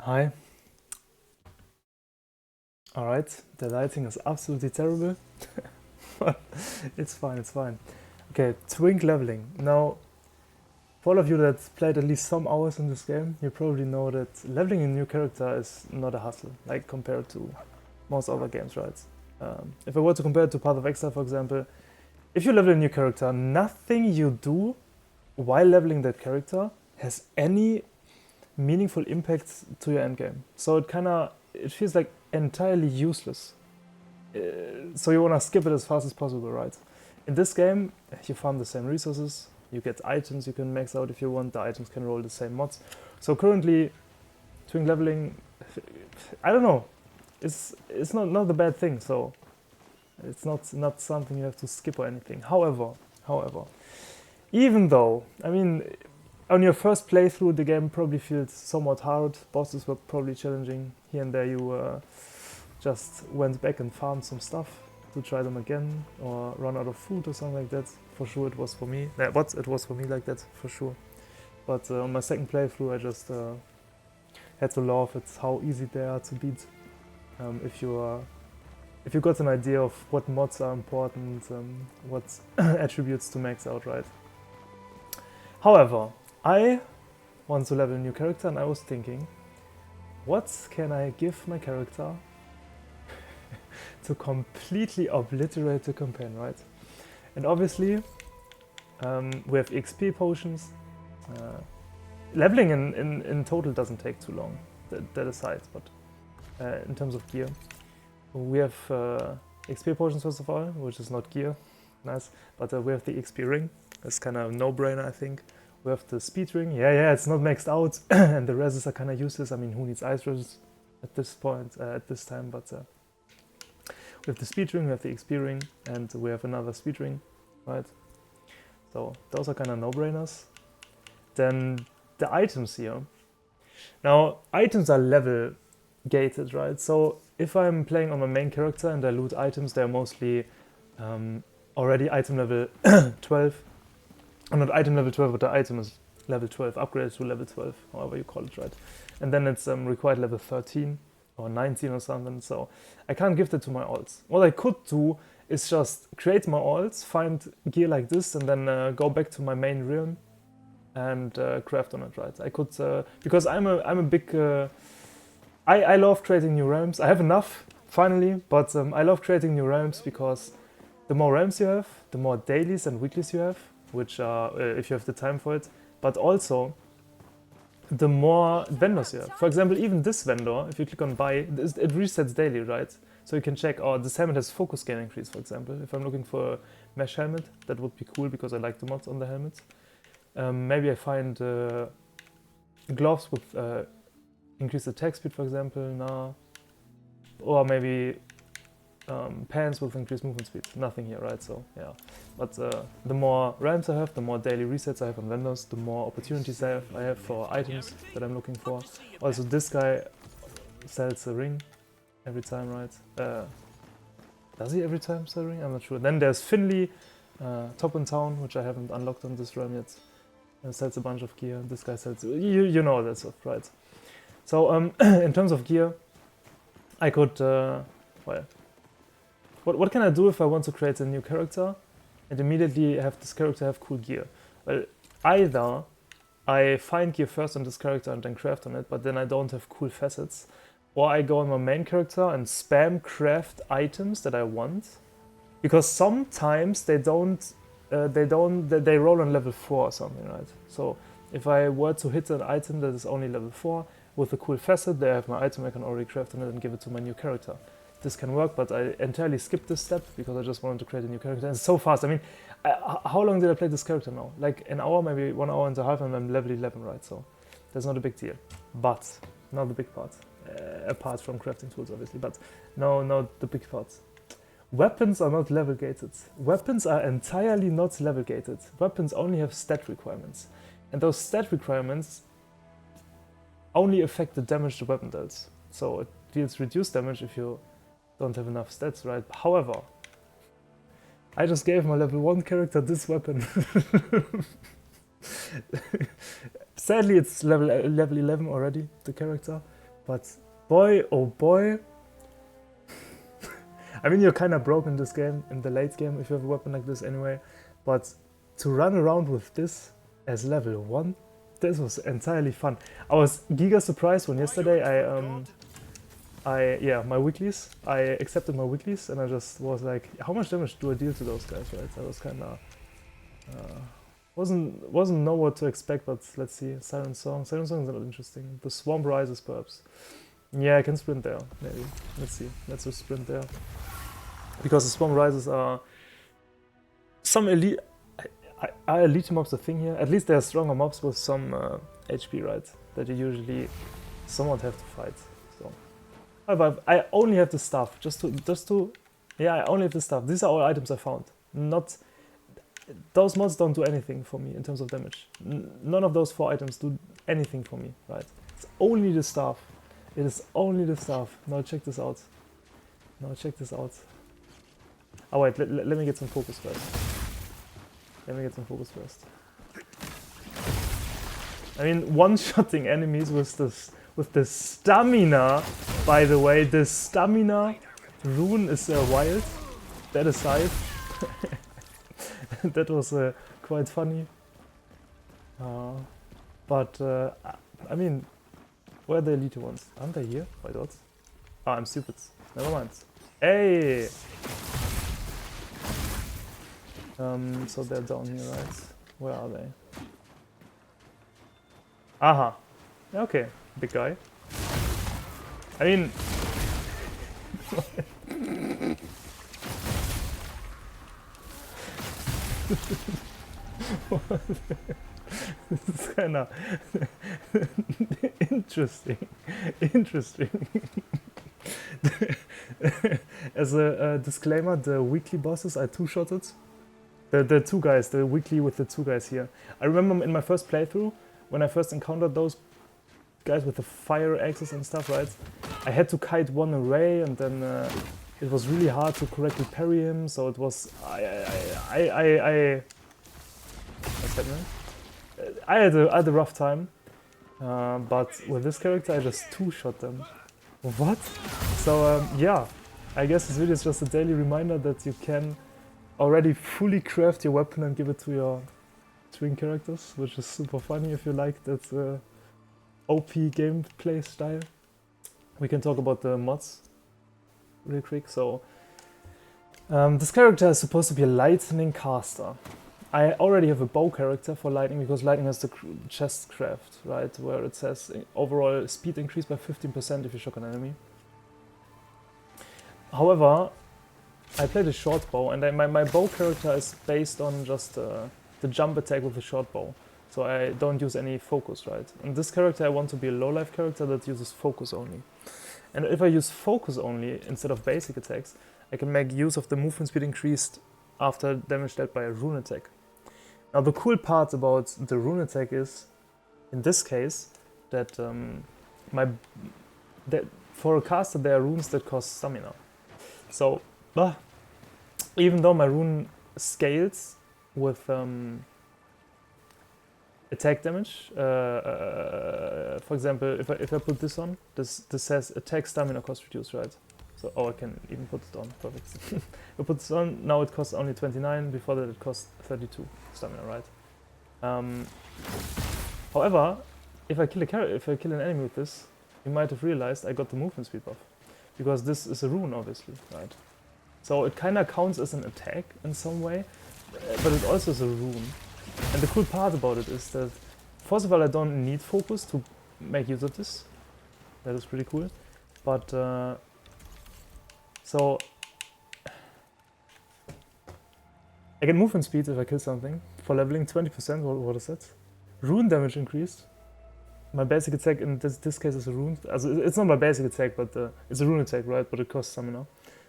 Hi. Alright, the lighting is absolutely terrible. But it's fine, it's fine. Okay, Twink leveling. Now, for all of you that played at least some hours in this game, you probably know that leveling a new character is not a hassle, like compared to most other games, right? If I were to compare it to Path of Exile, for example, if you level a new character, nothing you do while leveling that character has any meaningful impact to your endgame. So it feels like entirely useless. So you want to skip it as fast as possible, right? In this game, you farm the same resources, you get items you can max out if you want, the items can roll the same mods. So currently, twin leveling, I don't know, it's not a bad thing, so it's not something you have to skip or anything. However, even though, I mean, on your first playthrough, the game probably feels somewhat hard, bosses were probably challenging, here and there you just went back and farmed some stuff to try them again or run out of food or something like that. For sure it was for me. It was for me like that, for sure. But on my second playthrough I just had to laugh at how easy they are to beat. If you got an idea of what mods are important, what attributes to max out, right? However, I want to level a new character and I was thinking, what can I give my character to completely obliterate the campaign, right? And obviously, we have XP potions. Leveling in total doesn't take too long, that aside, but in terms of gear, we have XP potions first of all, which is not gear, nice, but we have the XP ring, that's kind of a no-brainer I think. We have the speed ring, yeah, it's not maxed out, and the reses are kind of useless. I mean, who needs ice reses at this point, at this time, but we have the speed ring, we have the XP ring, and we have another speed ring, right? So those are kind of no-brainers. Then the items here. Now, items are level gated, right? So if I'm playing on my main character and I loot items, they're mostly already item level 12. Or not item level 12, but the item is level 12, upgraded to level 12, however you call it, right? And then it's required level 13 or 19 or something, so I can't give that to my alts. What I could do is just create my alts, find gear like this, and then go back to my main realm and craft on it, right? I could, because I'm a big, I love creating new realms. I have enough, finally, but I love creating new realms because the more realms you have, the more dailies and weeklies you have, which are, if you have the time for it, but also the more vendors you have. For example, even this vendor, if you click on buy, it resets daily, right? So you can check, oh, this helmet has focus gain increase, for example. If I'm looking for a mesh helmet, that would be cool because I like the mods on the helmets. Maybe I find gloves with increased attack speed, for example, now. Or maybe pants with increased movement speed. Nothing here, right? So, yeah. But the more realms I have, the more daily resets I have on vendors, the more opportunities I have for items that I'm looking for. Also, this guy sells a ring every time, right? Does he every time sell a ring? I'm not sure. Then there's Finley, top in town, which I haven't unlocked on this realm yet. Sells a bunch of gear. This guy sells, you know that stuff, right? So in terms of gear, I could, well, what can I do if I want to create a new character and immediately have this character have cool gear? Well, either I find gear first on this character and then craft on it, but then I don't have cool facets, or I go on my main character and spam craft items that I want, because sometimes they roll on level 4 or something, right? So if I were to hit an item that is only level 4 with a cool facet, there I have my item, I can already craft on it and give it to my new character. This can work, but I entirely skipped this step because I just wanted to create a new character. And it's so fast. I mean, how long did I play this character now? Like an hour, maybe 1 hour and a half, and I'm level 11, right? So that's not a big deal. But not the big part, apart from crafting tools, obviously. But no, the big parts. Weapons are not level gated. Weapons are entirely not level gated. Weapons only have stat requirements, and those stat requirements only affect the damage the weapon does. So it deals reduced damage if you don't have enough stats, right? However, I just gave my level 1 character this weapon. Sadly, it's level 11 already, the character. But boy, oh boy. I mean, you're kind of broke in this game, in the late game, if you have a weapon like this anyway. But to run around with this as level 1, this was entirely fun. I was giga surprised when yesterday my weeklies, I accepted my weeklies and I just was like, how much damage do I deal to those guys, right? I was kind of, wasn't know what to expect, but let's see. Siren Song is not interesting. The Swamp Rises perhaps. Yeah, I can sprint there, maybe. Let's see, let's just sprint there. Because the Swamp Rises are some elite, are elite mobs a thing here? At least they're stronger mobs with some HP, right? That you usually somewhat have to fight. So, however, I only have the stuff yeah, I only have the stuff. These are all items I found. Not those mods don't do anything for me in terms of damage. None of those 4 items do anything for me, right? It's only the stuff. It is only the stuff. Now check this out. Oh wait, let me get some focus first. I mean, one-shotting enemies with the stamina, by the way. The stamina rune is wild. That aside. That was quite funny. But, I mean, where are the elite ones? Aren't they here? Why not? Ah, I'm stupid. Never mind. Hey! So they're down here, right? Where are they? Aha! Okay, big guy. I mean... This is kinda interesting. As a disclaimer, the weekly bosses I two-shotted. The 2 guys, the weekly with the 2 guys here. I remember in my first playthrough, when I first encountered those guys with the fire axes and stuff, right? I had to kite one away, and then it was really hard to correctly parry him, so it was... What's happening? I had a rough time, but with this character I just two-shot them. What? So yeah, I guess this video is just a daily reminder that you can already fully craft your weapon and give it to your twin characters, which is super funny if you like that OP gameplay style. We can talk about the mods real quick. So this character is supposed to be a lightning caster. I already have a bow character for lightning because lightning has the chest craft, right? Where it says overall speed increase by 15% if you shock an enemy. However, I played a short bow, and my bow character is based on just the jump attack with the short bow. So I don't use any focus, right? And this character I want to be a low life character that uses focus only. And if I use focus only instead of basic attacks, I can make use of the movement speed increased after damage dealt by a rune attack. Now the cool part about the rune attack is, in this case, that for a caster there are runes that cost stamina. So, even though my rune scales with attack damage, for example, if I put this on, this says attack stamina cost reduced, right? So, I can even put it on, perfect. If I put this on, now it costs only 29, before that it cost 32 stamina, right? However, if I kill an enemy with this, you might have realized I got the movement speed buff. Because this is a rune, obviously, right? So it kinda counts as an attack in some way, but it also is a rune. And the cool part about it is that, first of all, I don't need focus to make use of this. That is pretty cool. But, so... I get movement speed if I kill something. For leveling 20%, what is that? Rune damage increased. My basic attack in this case is a rune. Also, it's not my basic attack, but it's a rune attack, right? But it costs stamina.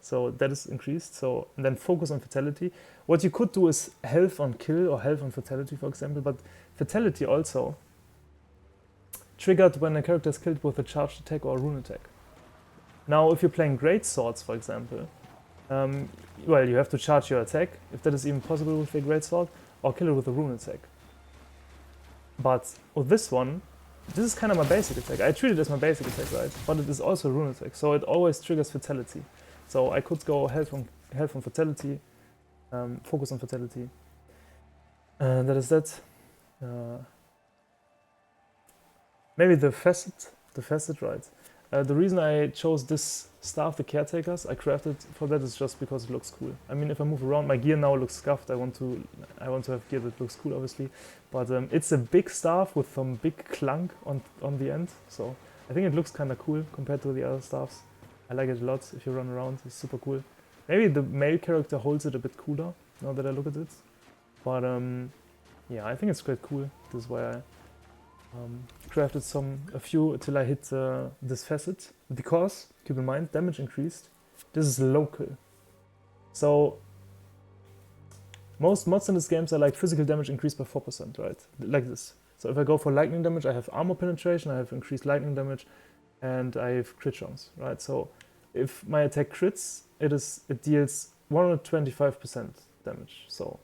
So that is increased. So, and then focus on fatality. What you could do is health on kill or health on fatality, for example. But fatality also triggered when a character is killed with a charged attack or a rune attack. Now, if you're playing great swords, for example, well, you have to charge your attack, if that is even possible with a great sword, or kill it with a rune attack. But with this one, this is kind of my basic attack. I treat it as my basic attack, right? But it is also a rune attack, so it always triggers fatality. So I could go health on fatality, focus on fatality. And that is that. Maybe the facet, right? The reason I chose this staff, the caretakers, I crafted for that is just because it looks cool. I mean, if I move around, my gear now looks scuffed. I want to have gear that looks cool, obviously. But it's a big staff with some big clunk on the end. So I think it looks kind of cool compared to the other staffs. I like it a lot. If you run around, it's super cool. Maybe the male character holds it a bit cooler now that I look at it. But yeah, I think it's quite cool. This is why I crafted a few till I hit this facet, because keep in mind damage increased. This is local, so most mods in this games are like physical damage increased by 4%, right? Like this. So if I go for lightning damage, I have armor penetration, I have increased lightning damage, and I have crit chance, right? So if my attack crits, it deals 125% damage. So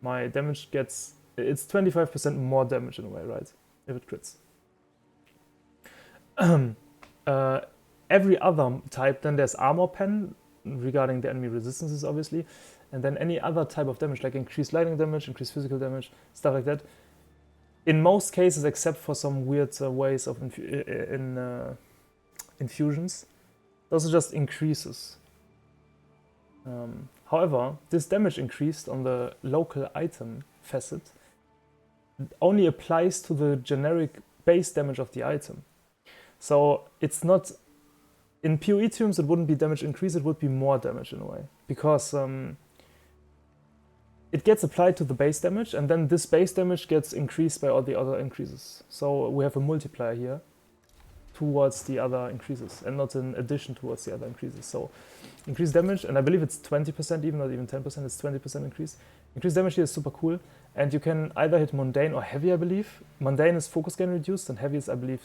my damage it's 25% more damage in a way, right? If it crits. Every other type, then there's armor pen regarding the enemy resistances, obviously, and then any other type of damage, like increased lightning damage, increased physical damage, stuff like that. In most cases, except for some weird ways of infusions, those are just increases. However, this damage increased on the local item facet only applies to the generic base damage of the item. So it's not, in PoE terms it wouldn't be damage increase, it would be more damage in a way. Because it gets applied to the base damage, and then this base damage gets increased by all the other increases. So we have a multiplier here towards the other increases, and not an addition towards the other increases. So increased damage, and I believe it's 20%, even not even 10%, it's 20% increase. Increased damage here is super cool, and you can either hit mundane or heavy, I believe. Mundane is focus gain reduced, and heavy is, I believe,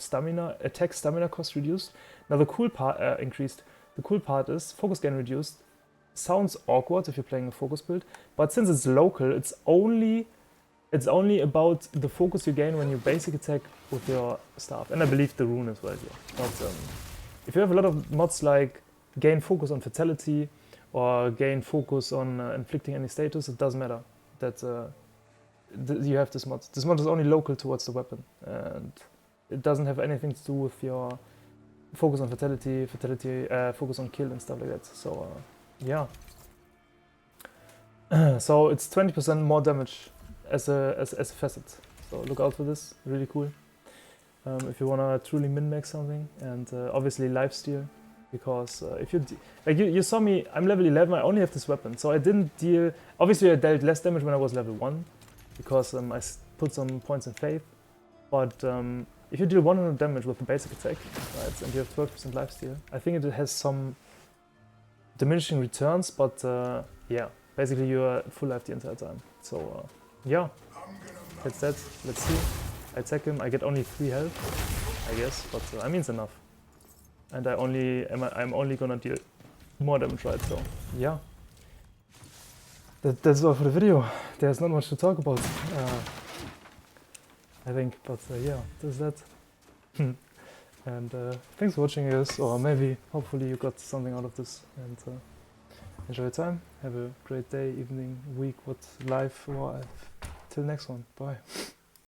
attack stamina cost reduced. Now the cool part increased. The cool part is focus gain reduced. Sounds awkward if you're playing a focus build, but since it's local, it's only about the focus you gain when you basic attack with your staff, and I believe the rune as well here. But if you have a lot of mods like gain focus on fatality or gain focus on inflicting any status, it doesn't matter that you have this mod. This mod is only local towards the weapon, and it doesn't have anything to do with your focus on fatality, focus on kill and stuff like that. So yeah. So it's 20% more damage as a facet. So look out for this, really cool. If you wanna truly min-max something, and obviously lifesteal, because if you saw me, I'm level 11, I only have this weapon, so I didn't deal, obviously I dealt less damage when I was level 1, because I put some points in faith, but if you deal 100 damage with the basic attack, right, and you have 12% lifesteal, I think it has some diminishing returns, but yeah, basically you are full life the entire time. So yeah, that's that. Let's see. I attack him. I get only 3 health, I guess, but I mean it's enough. And I'm only gonna deal more damage, right? So yeah, that's all for the video. There's not much to talk about, I think, but yeah, that's that. And thanks for watching, guys, or maybe, hopefully you got something out of this, and enjoy your time. Have a great day, evening, week, what life, or till next one. Bye.